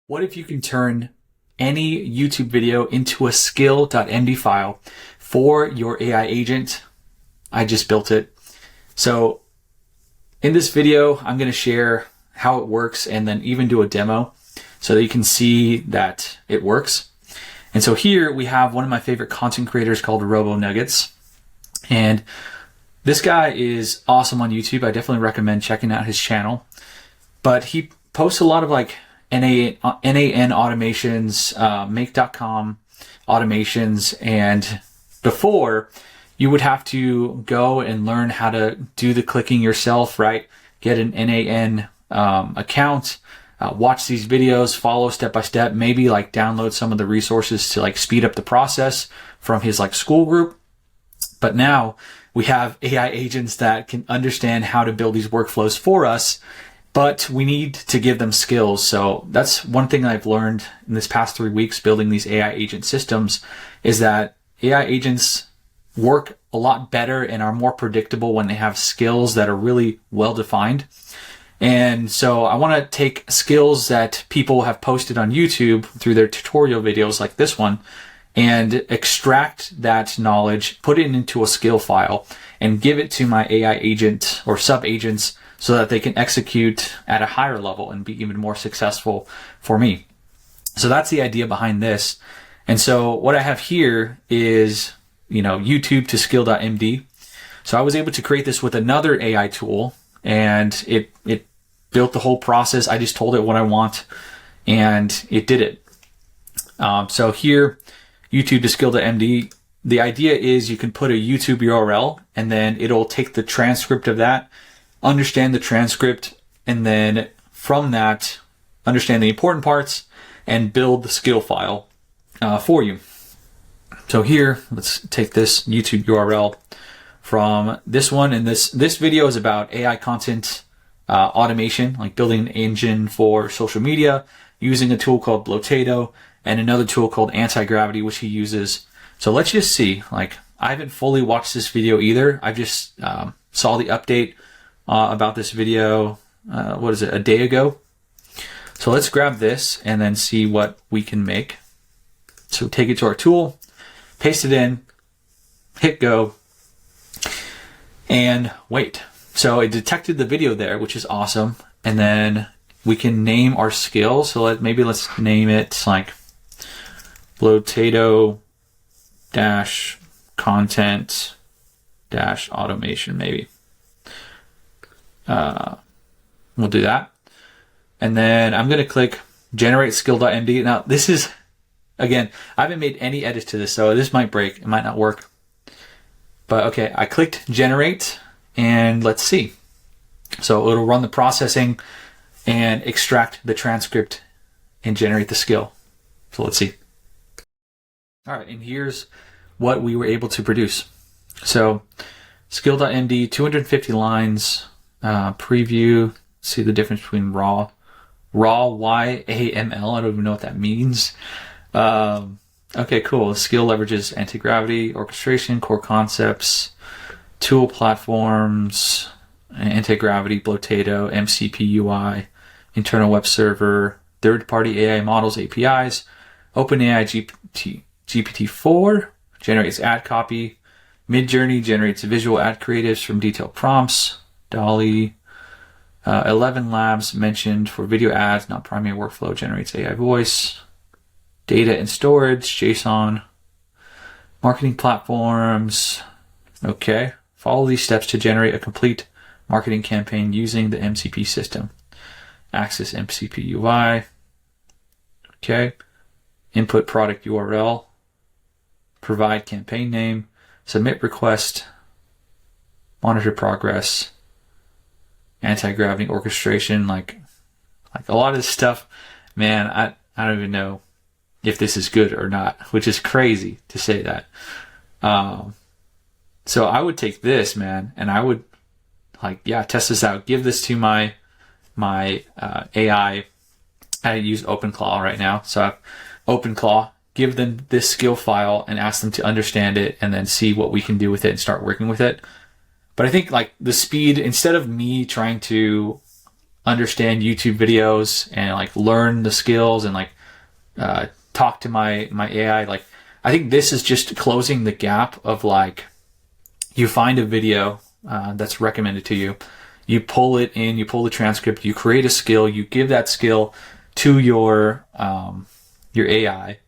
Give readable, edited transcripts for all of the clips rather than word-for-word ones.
What if you can turn any YouTube video into a Skill.md file for your AI agent? I just built it. So in this video, I'm going to share how it works and then even do a demo so that you can see that it works. And so here we have one of my favorite content creators called Robo Nuggets. And this guy is awesome on YouTube. I definitely recommend checking out his channel. But he posts a lot of like NAN automations, make.com automations. And before, you would have to go and learn how to do the clicking yourself, right? Get an NAN account, watch these videos, follow step by step, maybe like download some of the resources to like speed up the process from his like school group. But now we have AI agents that can understand how to build these workflows for us, but we need to give them skills. So that's one thing I've learned in this past 3 weeks building these AI agent systems is that AI agents work a lot better and are more predictable when they have skills that are really well defined. And so I want to take skills that people have posted on YouTube through their tutorial videos like this one and extract that knowledge, put it into a skill file and give it to my AI agent or sub agents so that they can execute at a higher level and be even more successful for me. So that's the idea behind this. And so what I have here is, YouTube to Skill.md. So I was able to create this with another AI tool and it built the whole process. I just told it what I want and it did it. So here, YouTube to Skill.md, the idea is you can put a YouTube URL and then it'll take the transcript of that, understand the transcript, and then from that, understand the important parts and build the skill file for you. So here, let's take this YouTube URL from this one. And this video is about AI content automation, like building an engine for social media using a tool called Blotato and another tool called AntiGravity, which he uses. So let's just see, I haven't fully watched this video either. I just saw the update about this video, a day ago. So let's grab this and then see what we can make. So take it to our tool, paste it in, hit go, and wait. So it detected the video there, which is awesome. And then we can name our skill. So let's name it like Blotato content automation, maybe. We'll do that. And then I'm going to click generate skill.md. Now this is, again, I haven't made any edits to this, so this might break. It might not work. But okay, I clicked generate and let's see. So it'll run the processing and extract the transcript and generate the skill. So let's see. All right, and here's what we were able to produce. So skill.md, 250 lines, preview, see the difference between raw, YAML, I don't even know what that means. Okay, cool. Skill leverages anti-gravity, orchestration, core concepts, tool platforms, anti-gravity, Blotato, MCP UI, internal web server, third-party AI models, APIs, OpenAI GPT-4 generates ad copy, Midjourney generates visual ad creatives from detailed prompts, DALL-E, 11 labs mentioned for video ads, not primary workflow, generates AI voice, data and storage, JSON, marketing platforms. Okay, follow these steps to generate a complete marketing campaign using the MCP system. Access MCP UI. Okay, input product URL, provide campaign name, submit request, monitor progress, anti-gravity orchestration, like a lot of this stuff, man, I don't even know if this is good or not, which is crazy to say that. So I would take this, man, and I would test this out, give this to my AI. I use OpenClaw right now. So I have OpenClaw, give them this skill file and ask them to understand it and then see what we can do with it and start working with it. But I think the speed, instead of me trying to understand YouTube videos and like learn the skills and like talk to my AI. Like, I think this is just closing the gap of like, you find a video that's recommended to you, you pull it in, you pull the transcript, you create a skill, you give that skill to your AI,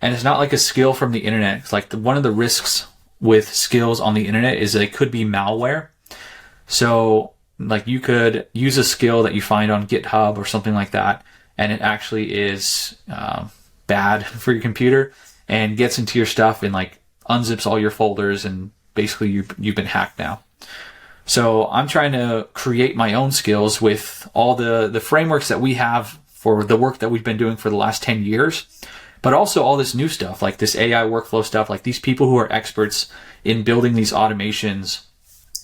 and it's not like a skill from the internet. It's like one of the risks with skills on the internet is they could be malware. So like you could use a skill that you find on GitHub or something like that, and it actually is bad for your computer and gets into your stuff and like unzips all your folders, and basically you've been hacked now. So I'm trying to create my own skills with all the frameworks that we have for the work that we've been doing for the last 10 years, but also all this new stuff, like this AI workflow stuff, like these people who are experts in building these automations,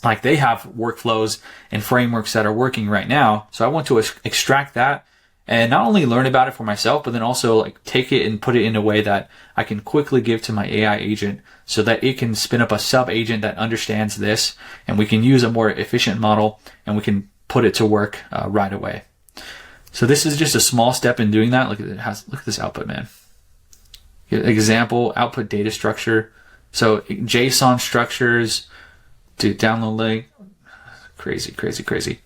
like they have workflows and frameworks that are working right now. So I want to extract that and not only learn about it for myself, but then also like take it and put it in a way that I can quickly give to my AI agent so that it can spin up a sub agent that understands this, and we can use a more efficient model and we can put it to work right away. So this is just a small step in doing that. Look at this output, man. Example, output data structure. So JSON structures, dude, download link. Crazy.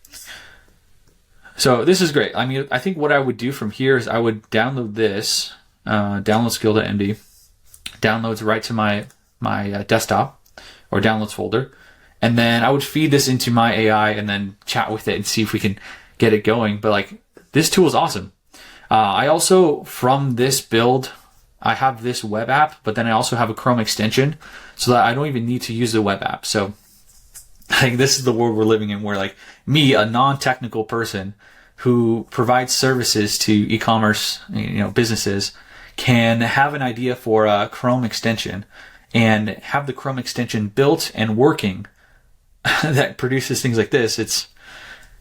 So this is great. I mean, I think what I would do from here is I would download this, download Skill.md, downloads right to my desktop or downloads folder. And then I would feed this into my AI and then chat with it and see if we can get it going. But like, this tool is awesome. I also, from this build, I have this web app, but then I also have a Chrome extension so that I don't even need to use the web app. So I think this is the world we're living in, where like me, a non-technical person who provides services to e-commerce, businesses, can have an idea for a Chrome extension and have the Chrome extension built and working that produces things like this.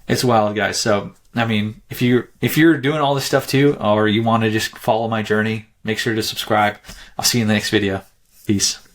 It's wild, guys. So, I mean, if you're doing all this stuff too, or you want to just follow my journey, make sure to subscribe. I'll see you in the next video. Peace.